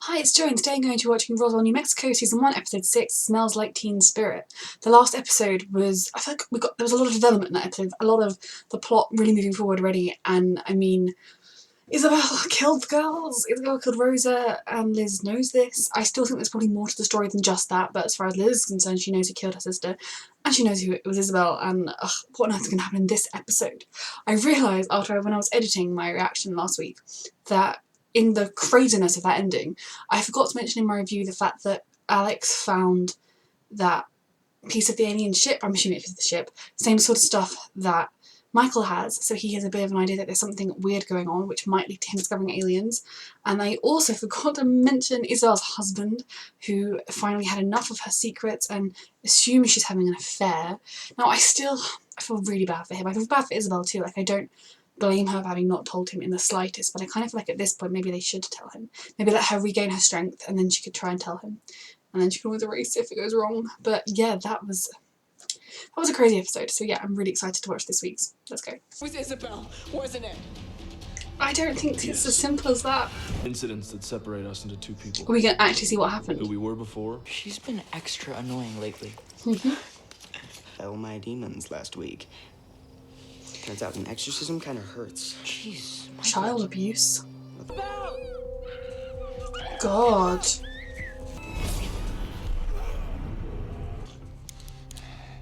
Hi, it's Jo, and today I'm going to be watching Roswell, New Mexico, Season 1, Episode 6, Smells Like Teen Spirit. The last episode was, I feel like there was a lot of development in that episode, a lot of the plot really moving forward already, and I mean, Isabel killed the girls, Isabel killed Rosa, and Liz knows this. I still think there's probably more to the story than just that, but as far as Liz is concerned, she knows he killed her sister, and she knows who it was Isabel, and what on earth is going to happen in this episode? I realised when I was editing my reaction last week, that in the craziness of that ending, I forgot to mention in my review the fact that Alex found that piece of the alien ship, I'm assuming it's the ship, same sort of stuff that Michael has, so he has a bit of an idea that there's something weird going on which might lead to him discovering aliens. And I also forgot to mention Isabel's husband, who finally had enough of her secrets and assumes she's having an affair. Now I feel really bad for him. I feel bad for Isabel too, like I don't blame her for having not told him in the slightest, but I kind of feel like at this point maybe they should tell him. Maybe let her regain her strength and then she could try and tell him. And then she can always erase it if it goes wrong. But yeah, that was a crazy episode. So yeah, I'm really excited to watch this week's. Let's go. It was Isabel, wasn't it? I don't think it's as simple as that. Incidents that separate us into two people. We can actually see what happened. Who we were before. She's been extra annoying lately. Fell my demons last week. Turns out an exorcism kind of hurts. Jeez. Child abuse. God.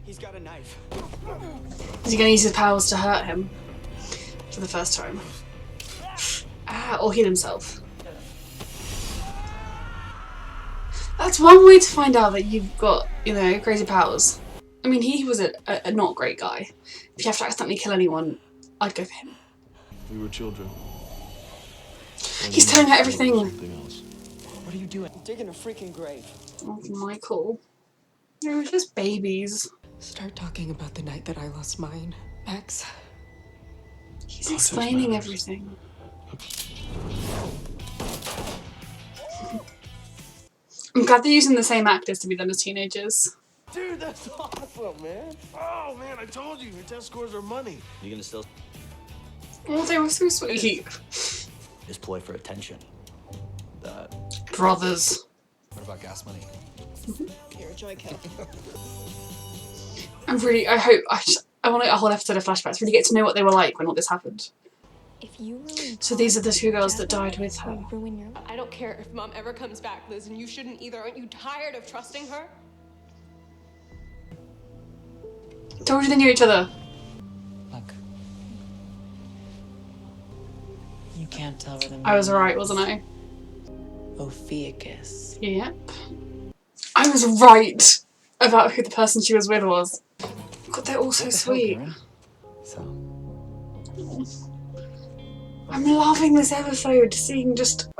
He's got a knife. Is he going to use his powers to hurt him? For the first time. Or heal himself. That's one way to find out that you've got, crazy powers. I mean, he was a not great guy. If you have to accidentally kill anyone, I'd go for him. We were children. He's telling her everything. What are you doing? I'm digging a freaking grave. Oh, Michael. They were just babies. Start talking about the night that I lost mine, Max. He's explaining everything. I'm glad they're using the same actors to be them as teenagers. Dude, that's awesome, man. Oh, man, I told you. Your test scores are money. You gonna still Oh, they were so sweet. just ploy for attention? That. Brothers. What about gas money? You're a joy kill. I want a whole episode of Flashbacks to really get to know what they were like when all this happened. If you ruin So these are the two girls that died with her. ruin your life. I don't care if Mom ever comes back, Liz, and you shouldn't either. Aren't you tired of trusting her? Told you they knew each other. Look. You can't tell her the I was right, wasn't I? Ophiuchus. Yep. I was right about who the person she was with was. God, they're all so sweet. So. I'm loving this episode, seeing just,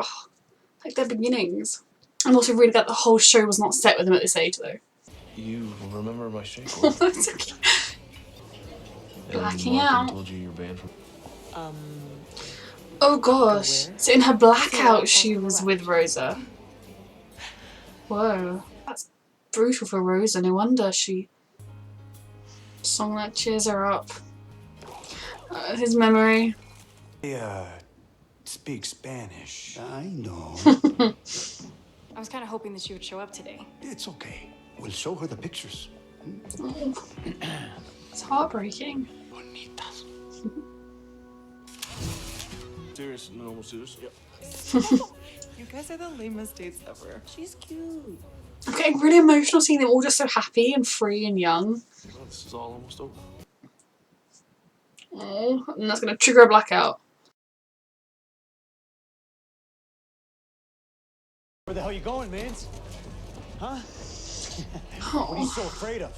like their beginnings. I'm also really glad the whole show was not set with them at this age, though. You remember my shake? That's okay. Blacking out. Told you you're banned from. Oh gosh. So in her blackout, she was with Rosa. Whoa. That's brutal for Rosa. No wonder she. Song that cheers her up. His memory. Speak Spanish. I know. I was kind of hoping that she would show up today. It's okay. We'll show her the pictures. It's heartbreaking. Bonitas. Serious, normal serious? Yep. You guys are the lamest dates ever. She's cute. I'm getting really emotional seeing them all just so happy and free and young. Well, this is all almost over. Oh, and that's going to trigger a blackout. Where the hell you going, mans? Huh? Oh. What are you so afraid of?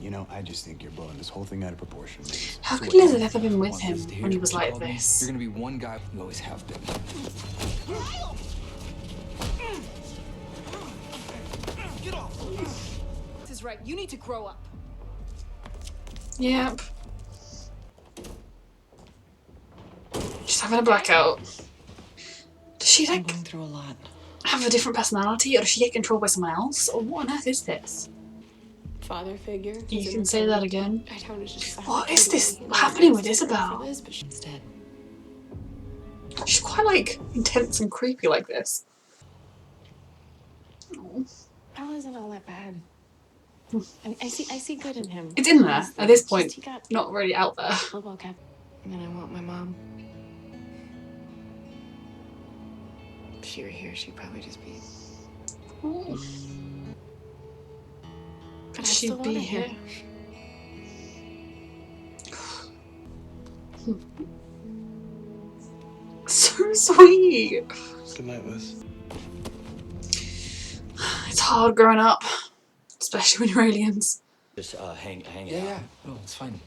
You know, I just think you're blowing this whole thing out of proportion. How could Liz have ever been with him when he was like this? You're gonna be one guy you always have been. Get off! This is right. You need to grow up. Yep. She's having a blackout. Does she I'm like going through a lot. have a different personality, or does she get controlled by someone else? Or what on earth is this? Father figure. You can say that again. I don't just. What is this happening with Isabel? She's dead. She's quite like intense and creepy like this. Al isn't all that bad. I see good in him. It's in there Honestly. at this It's point, just he got not really out there. football cap. And then I want my mom. If she were here, she'd probably just be. Ooh. But I She'd still be want her here. So sweet. Good night, Liz. It's hard growing up, especially when you're aliens. Just hang out. Yeah. No, it's fine.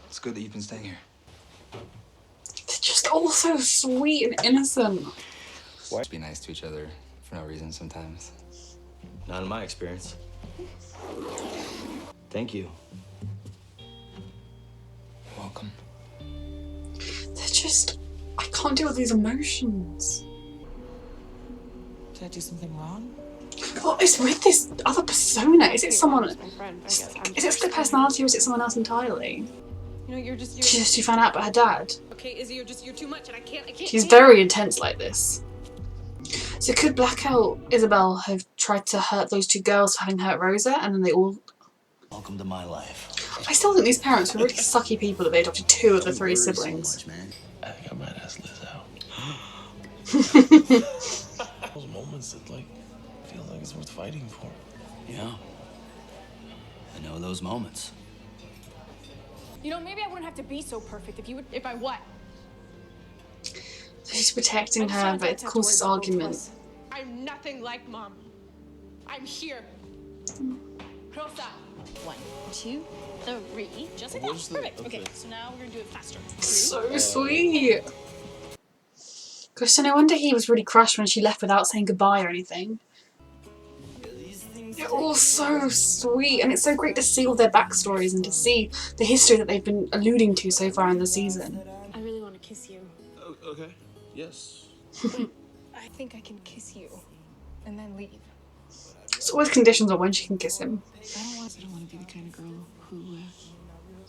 It's good that you've been staying here. They're just all so sweet and innocent. Just be nice to each other for no reason sometimes. Not in my experience. Thank you. You're welcome. They're just... I can't deal with these emotions. Did I do something wrong? What is with this other persona? Is it someone... My friend, I guess. Is it split personality or is it someone else entirely? You know, you're She found out about her dad. okay, Izzy, you're too much and I can't. She's very intense like this. So could Blackout Isabel have tried to hurt those two girls for having hurt Rosa, and then they all... Welcome to my life. I still think these parents were really sucky people that they adopted two of the three siblings. So much, man. I think I might ask Liz out. Those moments that, like, feel like it's worth fighting for. Yeah. I know those moments. You know, maybe I wouldn't have to be so perfect if I what? She's protecting her, but it causes argument. I'm nothing like Mom. I'm here. Rosa. 1, 2, 3. Just like that. Perfect. Okay, so now we're gonna do it faster. So sweet. Gosh, no wonder he was really crushed when she left without saying goodbye or anything. They're all so sweet, and it's so great to see all their backstories and to see the history that they've been alluding to so far in the season. I really want to kiss you. Okay. Yes. I think I can kiss you and then leave. There's always conditions on when she can kiss him. I don't want to be the kind of girl who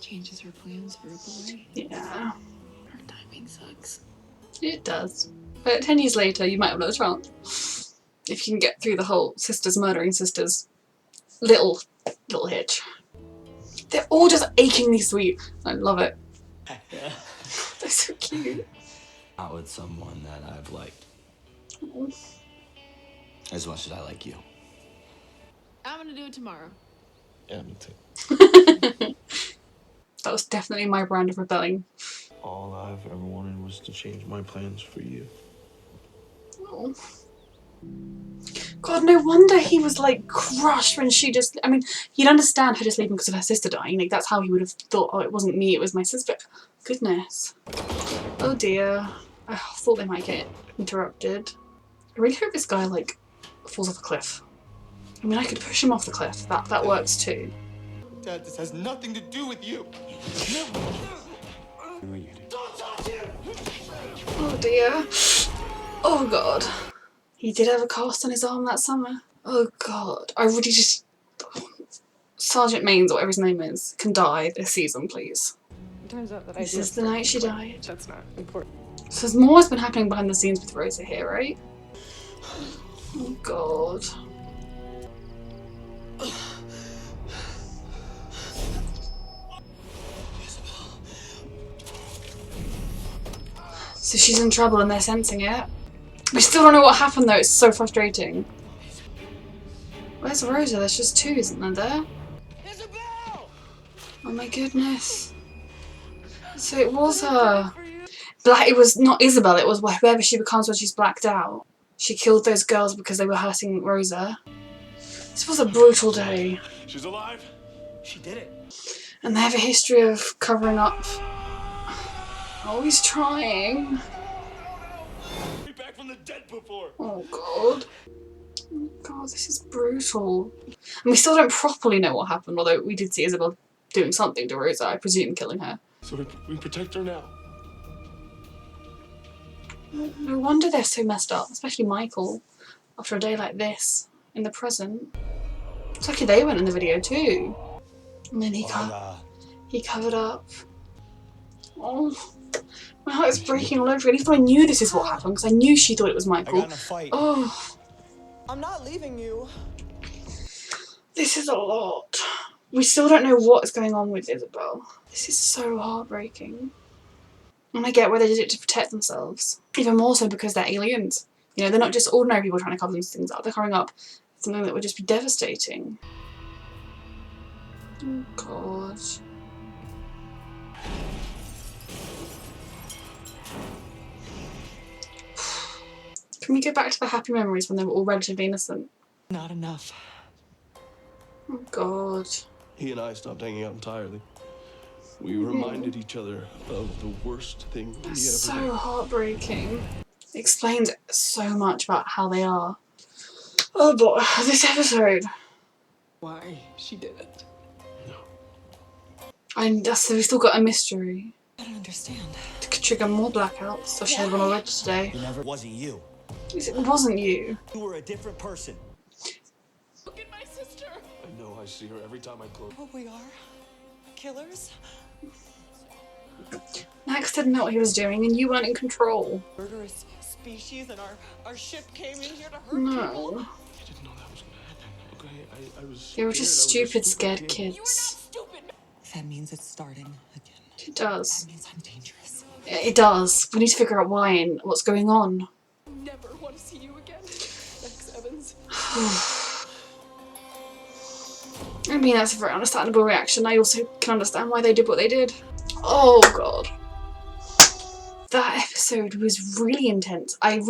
changes her plans for a boy. Yeah, Her timing sucks. it does. But 10 years later, you might have another chance. If you can get through the whole sisters murdering sisters little hitch. They're all just achingly sweet. I love it. They're so cute. Not with someone that I've liked. As much as I like you. I'm gonna do it tomorrow. Yeah, me too. That was definitely my brand of rebelling. All I've ever wanted was to change my plans for you. Oh. God, no wonder he was like crushed when she just... I mean, you'd understand her just leaving because of her sister dying. Like, that's how he would have thought, oh, it wasn't me, it was my sister. Goodness. Oh dear. I thought they might get interrupted. I really hope this guy, like, falls off a cliff. I mean, I could push him off the cliff. That works too. Dad, this has nothing to do with you. Don't touch him! Oh dear. Oh god. He did have a cast on his arm that summer. Oh god. I really just... Sergeant Maines, or whatever his name is, can die this season, please. It turns out that This is the night she died. That's not important. So there's more has been happening behind the scenes with Rosa here, right? Oh god. So she's in trouble and they're sensing it. We still don't know what happened though, it's so frustrating. Where's Rosa? There's just two, isn't there? Isabel! Oh my goodness. So it was her. It was not Isabel, it was whoever she becomes when she's blacked out. She killed those girls because they were hurting Rosa. This was a brutal day. She's alive? She did it. And they have a history of covering up. Always trying. Be back from the dead before. Oh god. Oh god, this is brutal. And we still don't properly know what happened, although we did see Isabel doing something to Rosa, I presume killing her. So we protect her now. No wonder they're so messed up, especially Michael, after a day like this, in the present. It's lucky they went in the video too. And then he covered up. Oh, my heart is breaking all over. At least I knew this is what happened, because I knew she thought it was Michael. Oh. I'm not leaving you. This is a lot. We still don't know what's going on with Isabel. This is so heartbreaking. And I get why they did it to protect themselves. Even more so because they're aliens. You know, they're not just ordinary people trying to cover these things up. They're covering up something that would just be devastating. Oh God. Can we go back to the happy memories when they were all relatively innocent? Not enough. Oh God. He and I stopped hanging out entirely. We reminded each other of the worst thing he ever did. So heartbreaking. It explains so much about how they are. Oh boy, this episode. Why she did it. So we still got a mystery. I don't understand. It could trigger more blackouts, so she had one already today. It never wasn't you. It wasn't you. You were a different person. Look at my sister. I know I see her every time I close. What we are? Killers? Max didn't know what he was doing and you weren't in control. Murderous species and our ship came in here to hurt No. people? I didn't know that was gonna happen. Okay, I was They were scared. just I was a stupid, scared kid. kids. Stupid. That means it's starting again. It does. That means I'm dangerous. It does. We need to figure out why and what's going on. Never want to see you again. Max Evans. I mean, that's a very understandable reaction. I also can understand why they did what they did. Oh God. That episode was really intense. After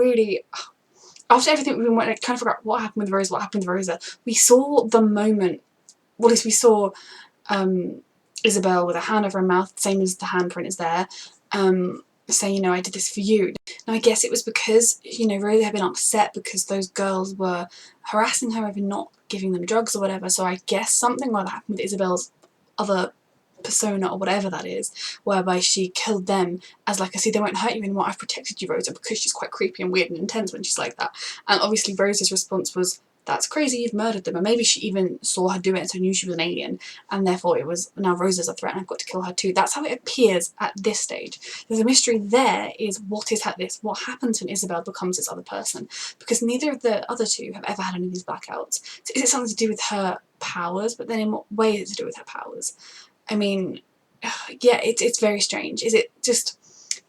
everything we've been trying to figure out what happened with Rosa, we saw the moment, well, at least we saw Isabel with a hand over her mouth, same as the handprint is there, saying, you know, I did this for you. Now I guess it was because, you know, Rosa had been upset because those girls were harassing her over not giving them drugs or whatever, so I guess something like that happened with Isabel's other persona or whatever that is, whereby she killed them as like, I see, they won't hurt you anymore, I've protected you, Rosa, because she's quite creepy and weird and intense when she's like that. And obviously Rosa's response was, that's crazy, you've murdered them. And maybe she even saw her do it, so knew she was an alien, and therefore it was, now Rosa's a threat and I've got to kill her too. That's how it appears at this stage. There's a mystery there, is what happens when Isabel becomes this other person, because neither of the other two have ever had any of these blackouts. So is it something to do with her powers? But then in what way is it to do with her powers? I mean, yeah, it's very strange. Is it just,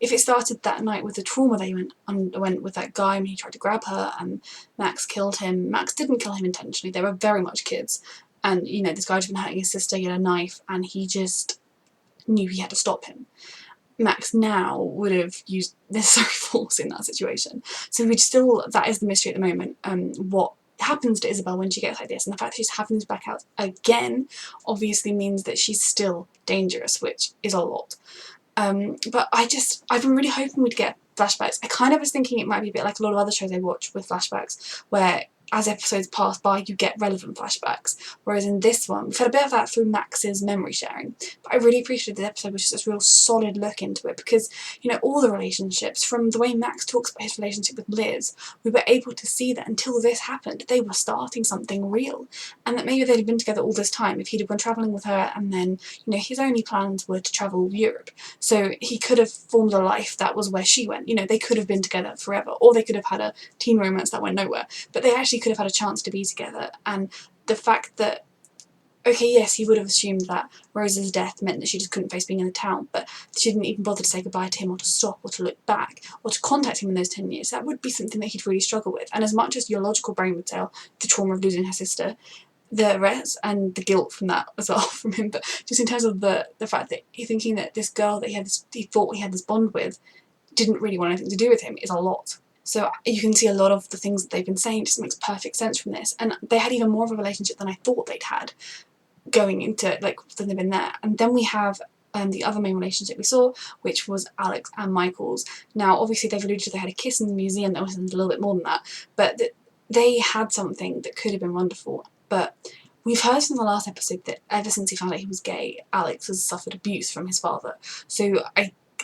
if it started that night with the trauma they underwent with that guy when he tried to grab her and Max killed him, Max didn't kill him intentionally, they were very much kids. And, you know, this guy'd been hurting his sister, he had a knife, and he just knew he had to stop him. Max now would have used necessary force in that situation. So that is the mystery at the moment, what happens to Isabel when she gets like this, and the fact that she's having these blackouts again obviously means that she's still dangerous, which is a lot. But I've been really hoping we'd get flashbacks. I kind of was thinking it might be a bit like a lot of other shows I watch with flashbacks, where as episodes pass by you get relevant flashbacks, whereas in this one we've had a bit of that through Max's memory sharing. But I really appreciated this episode, which is a real solid look into it, because, you know, all the relationships, from the way Max talks about his relationship with Liz, we were able to see that until this happened they were starting something real, and that maybe they'd have been together all this time if he'd have gone travelling with her, and then, you know, his only plans were to travel Europe, so he could have formed a life that was where she went. You know, they could have been together forever, or they could have had a teen romance that went nowhere, but they actually could have had a chance to be together. And the fact that, okay, yes, he would have assumed that Rosa's death meant that she just couldn't face being in the town, but she didn't even bother to say goodbye to him, or to stop, or to look back, or to contact him in those 10 years. That would be something that he'd really struggle with. And as much as your logical brain would tell the trauma of losing her sister, the rest, and the guilt from that as well from him, but just in terms of the fact that he's thinking that this girl that he thought he had this bond with didn't really want anything to do with him is a lot. So you can see a lot of the things that they've been saying just makes perfect sense from this. And they had even more of a relationship than I thought they'd had going into, like, than they've been there. And then we have the other main relationship we saw, which was Alex and Michael's. Now, obviously, they've alluded to they had a kiss in the museum, that was a little bit more than that, but they had something that could have been wonderful. But we've heard from the last episode that ever since he found out he was gay, Alex has suffered abuse from his father. So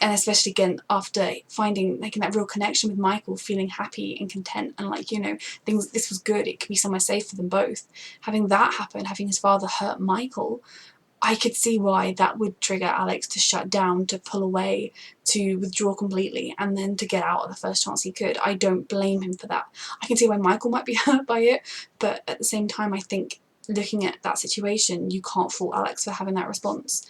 and especially again after making that real connection with Michael, feeling happy and content, and like, you know, this was good, it could be somewhere safe for them both. Having that happen, having his father hurt Michael, I could see why that would trigger Alex to shut down, to pull away, to withdraw completely, and then to get out at the first chance he could. I don't blame him for that. I can see why Michael might be hurt by it, but at the same time I think looking at that situation, you can't fault Alex for having that response.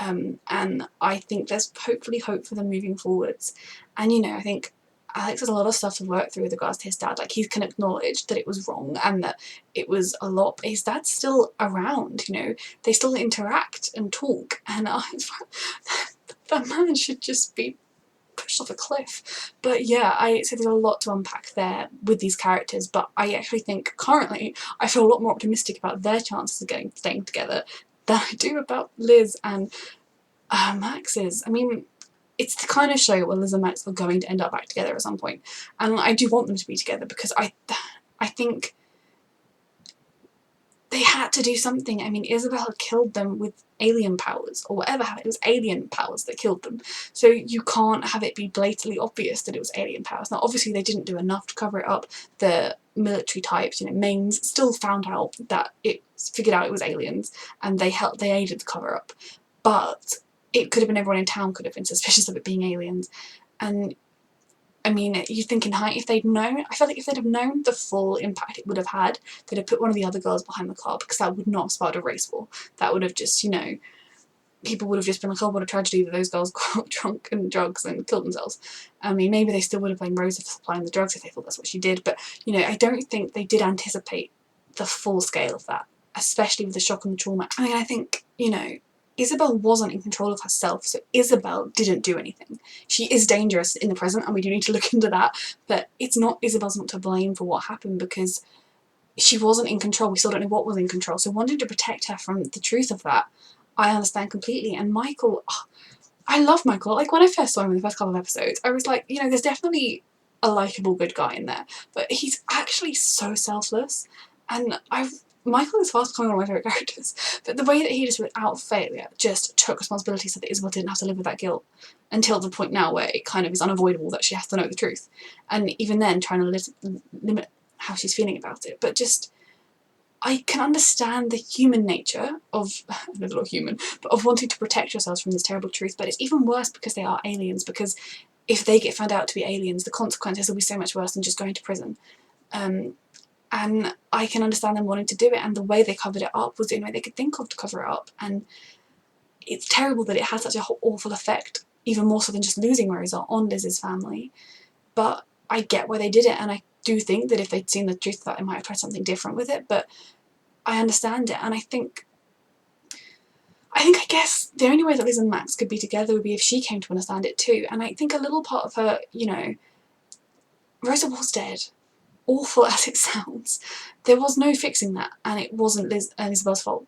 And I think there's hopefully hope for them moving forwards. And you know, I think Alex has a lot of stuff to work through with regards to his dad. Like, he can acknowledge that it was wrong and that it was a lot, but his dad's still around, you know, they still interact and talk, and that man should just be pushed off a cliff. But yeah, so there's a lot to unpack there with these characters, but I actually think currently I feel a lot more optimistic about their chances of staying together than I do about Liz and Max's. I mean, it's the kind of show where Liz and Max are going to end up back together at some point, and I do want them to be together because I think they had to do something. I mean, Isabel had killed them with alien powers, or whatever happened. It was alien powers that killed them, so you can't have it be blatantly obvious that it was alien powers. Now, obviously, they didn't do enough to cover it up. The military types, you know, Maines, still found out that figured out it was aliens, and they aided the cover up, but it could have been everyone in town could have been suspicious of it being aliens. And I mean, you think in height, if they'd known, I feel like if they'd have known the full impact it would have had, they'd have put one of the other girls behind the car, because that would not have sparked a race war. That would have just, you know, people would have just been like, oh, what a tragedy that those girls got drunk and drugs and killed themselves. I mean, maybe they still would have blamed Rosa for supplying the drugs if they thought that's what she did, but, you know, I don't think they did anticipate the full scale of that, especially with the shock and the trauma. I mean, I think, you know, Isabel wasn't in control of herself, so Isabel didn't do anything. She is dangerous in the present, and we do need to look into that, but Isabel's not to blame for what happened, because she wasn't in control. We still don't know what was in control, so wanting to protect her from the truth of that, I understand completely. And Michael, I love Michael. Like, when I first saw him in the first couple of episodes, I was like, you know, there's definitely a likeable good guy in there, but he's actually so selfless, and Michael is fast becoming one of my favourite characters, but the way that he just, without failure, just took responsibility so that Isabel didn't have to live with that guilt, until the point now where it kind of is unavoidable that she has to know the truth, and even then trying to limit how she's feeling about it. But just, I can understand the human nature of, a little human, but of wanting to protect yourselves from this terrible truth, but it's even worse because they are aliens, because if they get found out to be aliens, the consequences will be so much worse than just going to prison. And I can understand them wanting to do it, and the way they covered it up was the only way they could think of to cover it up, and it's terrible that it had such an awful effect, even more so than just losing Rosa, on Liz's family. But I get why they did it, and I do think that if they'd seen the truth of that, they might have tried something different with it, but I understand it, and I guess the only way that Liz and Max could be together would be if she came to understand it too, and I think a little part of her, you know, Rosa was dead. Awful as it sounds, there was no fixing that, and it wasn't Liz and Isabel's fault,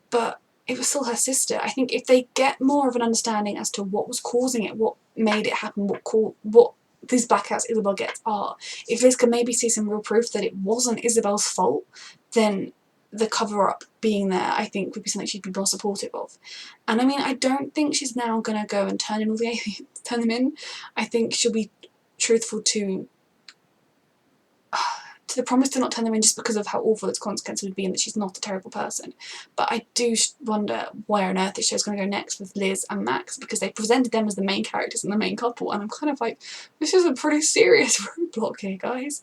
but it was still her sister. I think if they get more of an understanding as to what was causing it, what made it happen, what these blackouts Isabel gets are, if Liz can maybe see some real proof that it wasn't Isabel's fault, then the cover-up being there, I think, would be something she'd be more supportive of. And I mean, I don't think she's now gonna go and turn in all the aliens, turn them in. I think she'll be truthful to the promise to not turn them in, just because of how awful its consequence would be and that she's not a terrible person. But I do wonder where on earth this show's going to go next with Liz and Max, because they presented them as the main characters and the main couple, and I'm kind of like, this is a pretty serious roadblock here, guys.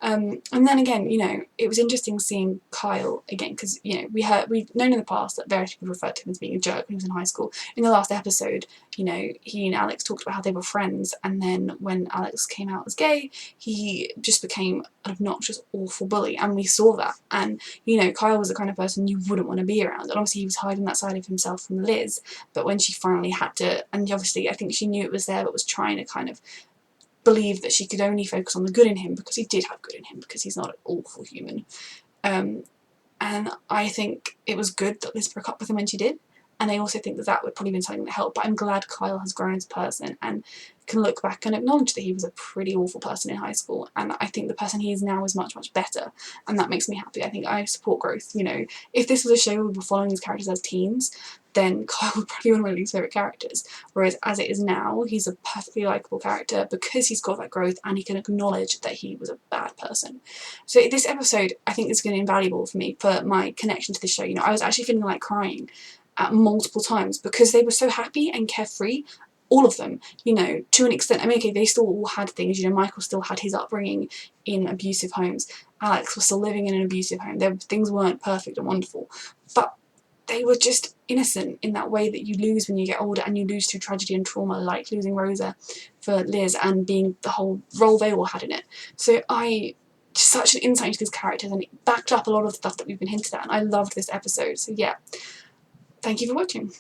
And then again, you know, it was interesting seeing Kyle again, because, you know, we've known in the past that various people referred to him as being a jerk when he was in high school. In the last episode, you know, he and Alex talked about how they were friends, and then when Alex came out as gay, he just became an obnoxious, awful bully, and we saw that. And, you know, Kyle was the kind of person you wouldn't want to be around, and obviously he was hiding that side of himself from Liz, but when she finally had to, and obviously I think she knew it was there, but was trying to kind of believe that she could only focus on the good in him, because he did have good in him, because he's not an awful human. And I think it was good that Liz broke up with him when she did, and I also think that that would probably been something that helped. But I'm glad Kyle has grown as a person and can look back and acknowledge that he was a pretty awful person in high school, and I think the person he is now is much, much better, and that makes me happy. I think I support growth. You know, if this was a show where we were following these characters as teens, then Kyle would probably be one of my least favourite characters, whereas as it is now, he's a perfectly likeable character because he's got that growth and he can acknowledge that he was a bad person. So this episode, I think, is going to be invaluable for me for my connection to the show. You know, I was actually feeling like crying at multiple times because they were so happy and carefree, all of them, you know, to an extent. I mean, okay, they still all had things, you know, Michael still had his upbringing in abusive homes, Alex was still living in an abusive home, things weren't perfect and wonderful, but they were just innocent in that way that you lose when you get older, and you lose through tragedy and trauma, like losing Rosa for Liz and being the whole role they all had in it. So such an insight into these characters, and it backed up a lot of the stuff that we've been hinted at, and I loved this episode. So yeah, thank you for watching.